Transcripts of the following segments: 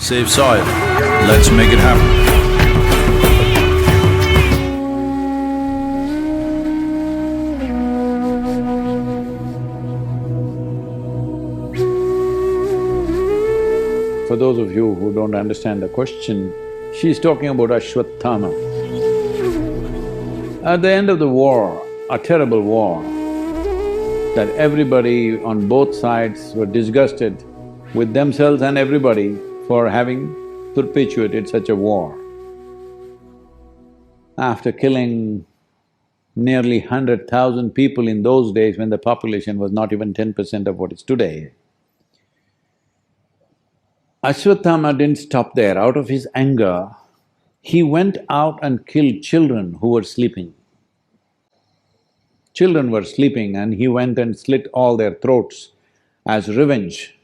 Save soil. Let's make it happen. For those of you who don't understand the question, she's talking about Ashwatthama. At the end of the war, a terrible war, that everybody on both sides were disgusted with themselves and everybody for having perpetuated such a war. After killing nearly 100,000 people in those days when the population was not even 10% of what is today, Ashwatthama didn't stop there. Out of his anger, he went out and killed children who were sleeping. Children were sleeping and he went and slit all their throats as revenge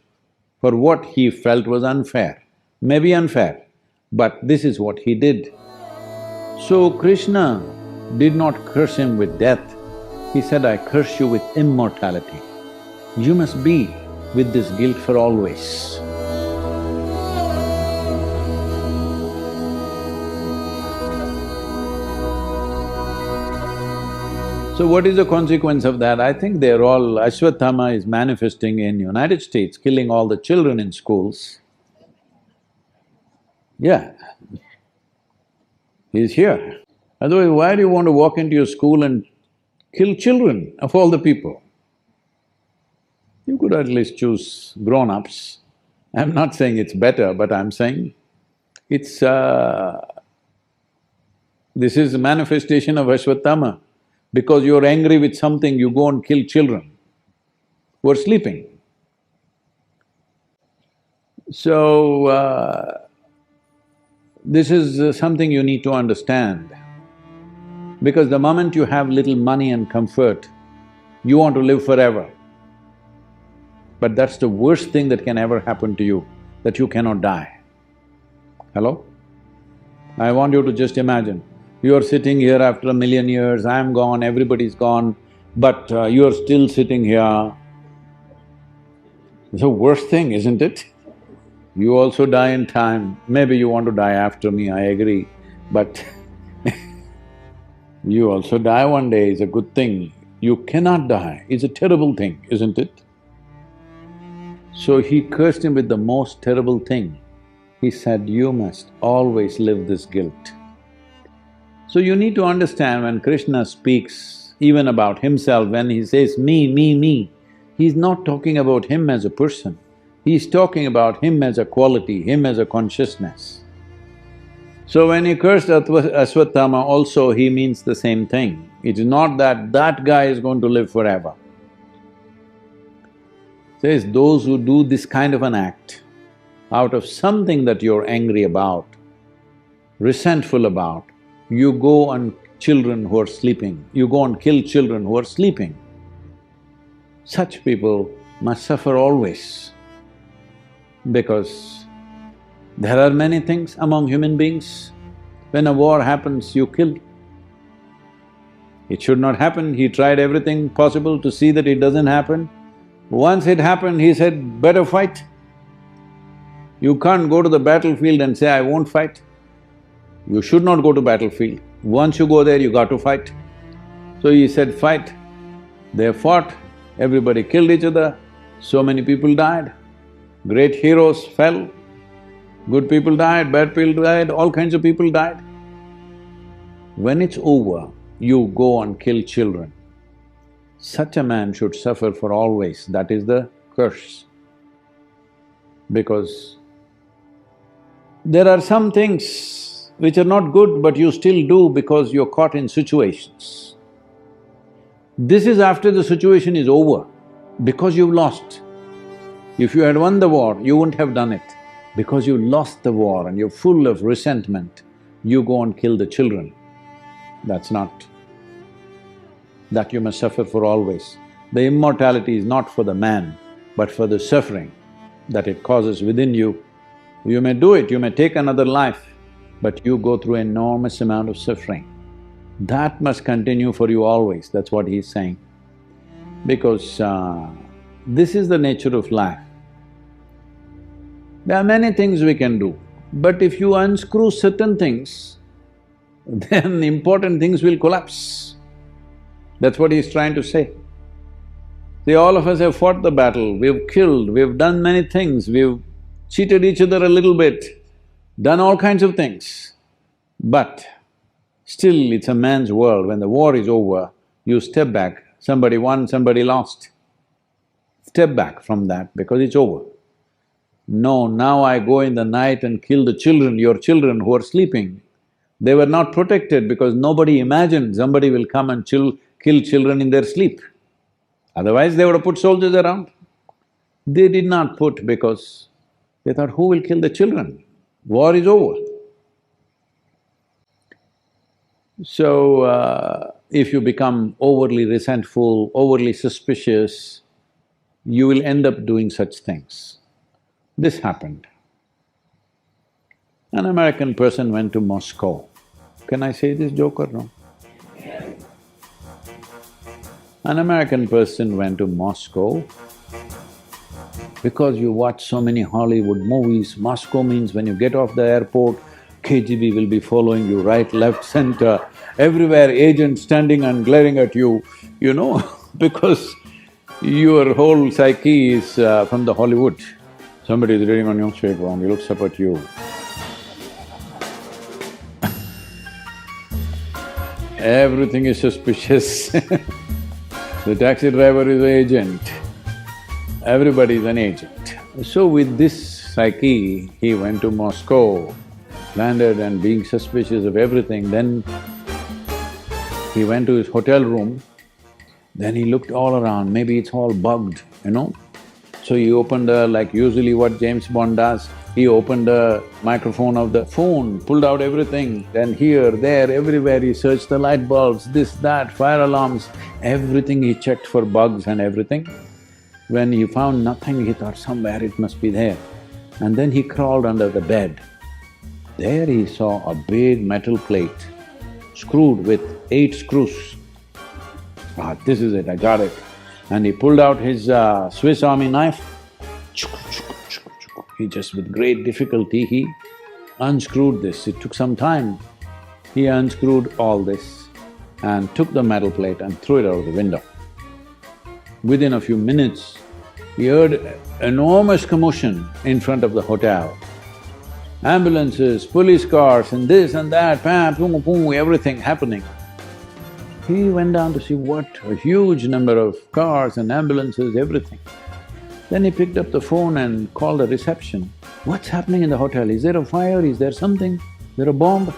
for what he felt was unfair. Maybe unfair, but this is what he did. So Krishna did not curse him with death. He said, I curse you with immortality. You must be with this guilt for always. So what is the consequence of that? I think they're all… Ashwatthama is manifesting in United States, killing all the children in schools. Yeah, he's here. Otherwise, why do you want to walk into your school and kill children of all the people? You could at least choose grown-ups. I'm not saying it's better, but I'm saying it's… this is a manifestation of Ashwatthama. Because you're angry with something, you go and kill children who are sleeping. So, this is something you need to understand. Because the moment you have little money and comfort, you want to live forever. But that's the worst thing that can ever happen to you, that you cannot die. Hello? I want you to just imagine, you're sitting here after 1,000,000 years, I'm gone, everybody's gone, but you're still sitting here. It's the worst thing, isn't it? You also die in time. Maybe you want to die after me, I agree, but you also die one day is a good thing. You cannot die, it's a terrible thing, isn't it? So he cursed him with the most terrible thing. He said, you must always live this guilt. So you need to understand when Krishna speaks even about himself, when he says me, he's not talking about him as a person, he's talking about him as a quality, him as a consciousness. So when he cursed Ashwatthama also, he means the same thing. It is not that that guy is going to live forever. Says, those who do this kind of an act out of something that you're angry about, resentful about, you go and children who are sleeping, you go and kill children who are sleeping. Such people must suffer always, because there are many things among human beings. When a war happens, you kill. It should not happen, he tried everything possible to see that it doesn't happen. Once it happened, he said, better fight. You can't go to the battlefield and say, I won't fight. You should not go to battlefield. Once you go there, you got to fight. So he said, fight. They fought, everybody killed each other, so many people died. Great heroes fell, good people died, bad people died, all kinds of people died. When it's over, you go and kill children. Such a man should suffer for always, that is the curse. Because there are some things which are not good, but you still do because you're caught in situations. This is after the situation is over, because you've lost. If you had won the war, you wouldn't have done it. Because you lost the war and you're full of resentment, you go and kill the children. That's not… that you must suffer for always. The immortality is not for the man, but for the suffering that it causes within you. You may do it, you may take another life, but you go through enormous amount of suffering. That must continue for you always, that's what he's saying. Because this is the nature of life. There are many things we can do, but if you unscrew certain things, then important things will collapse. That's what he's trying to say. See, all of us have fought the battle, we've killed, we've done many things, we've cheated each other a little bit, done all kinds of things. But still, it's a man's world. When the war is over, you step back, somebody won, somebody lost. Step back from that because it's over. No, now I go in the night and kill the children, your children who are sleeping. They were not protected because nobody imagined somebody will come and kill children in their sleep. Otherwise, they would have put soldiers around. They did not put because they thought, who will kill the children? War is over. So, if you become overly resentful, overly suspicious, you will end up doing such things. This happened. An American person went to Moscow. Can I say this joke or no? An American person went to Moscow. Because you watch so many Hollywood movies, Moscow means when you get off the airport, KGB will be following you right, left, center, everywhere agents standing and glaring at you, you know, because your whole psyche is from the Hollywood. Somebody is reading a newspaper and he looks up at you. Everything is suspicious. The taxi driver is an agent, everybody is an agent. So with this psyche, he went to Moscow, landed and being suspicious of everything, then he went to his hotel room, then he looked all around, maybe it's all bugged, you know. So he opened like usually what James Bond does, he opened the microphone of the phone, pulled out everything, then here, there, everywhere he searched the light bulbs, this, that, fire alarms, everything he checked for bugs and everything. When he found nothing, he thought somewhere it must be there. And then he crawled under the bed. There he saw a big metal plate screwed with 8 screws. Ah, this is it, I got it. And he pulled out his Swiss Army knife. He just with great difficulty, he unscrewed this. It took some time. He unscrewed all this and took the metal plate and threw it out of the window. Within a few minutes, he heard enormous commotion in front of the hotel. Ambulances, police cars and this and that, pam, boom, boom, everything happening. He went down to see what a huge number of cars and ambulances, everything. Then he picked up the phone and called the reception. What's happening in the hotel? Is there a fire? Is there something? Is there a bomb?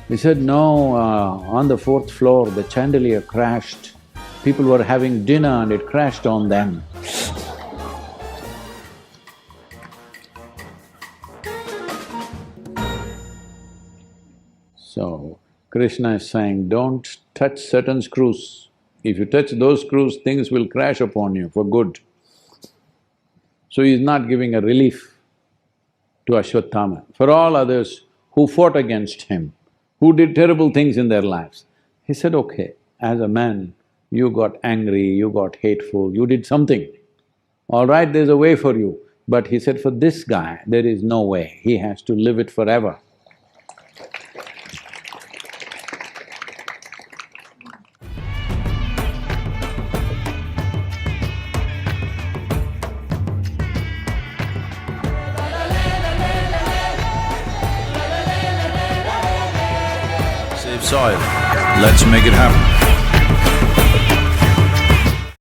He said, no, on the 4th floor the chandelier crashed. People were having dinner and it crashed on them. So, Krishna is saying, don't touch certain screws. If you touch those screws, things will crash upon you for good. So he's not giving a relief to Ashwatthama. For all others who fought against him, who did terrible things in their lives, he said, okay, as a man, you got angry, you got hateful, you did something. All right, there's a way for you. But he said, for this guy, there is no way, he has to live it forever. Save soil. Let's make it happen.